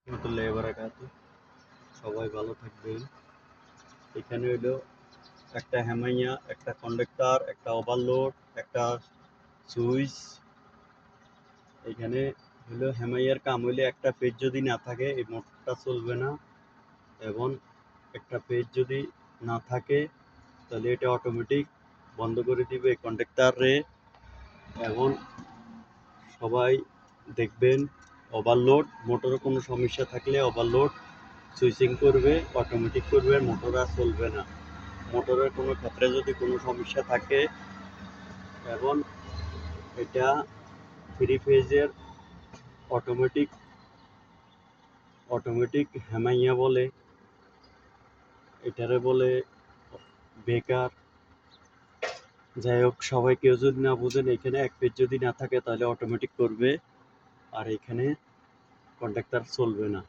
রহমতুল্লাহি ওয়া বারাকাতুহু। সবাই ভালো থাকবেন। এখানে হইলো একটা হেমাইয়া, একটা কন্ডাক্টর, একটা ওভারলোড, একটা সুইচ। এখানে হইলো হেমাইয়ার কাম হইলে একটা পেজ যদি না থাকে এই মোটরটা চলবে না, এবং একটা পেজ যদি না থাকে তাহলে এটা অটোমেটিক বন্ধ করে দিবে কন্ডাক্টরে। এবং সবাই দেখবেন ওভারলোড মোটরে কোনো সমস্যা থাকলে ওভারলোড সুইচিং করবে, অটোমেটিক করবে, মোটর আর চলবে না। মোটরের কোনো ক্ষেত্রে যদি কোনো সমস্যা থাকে, এবং এটা 3 ফেজের অটোমেটিক অটোমেটিক হেমাইয়া বলে, এটারে বলে বেকার। যাই হোক, সবাই কেউ যদি না বুঝেন, এখানে এক পেজ যদি না থাকে তাহলে অটোমেটিক করবে, আর এখানে কন্ডাক্টর চলবে না।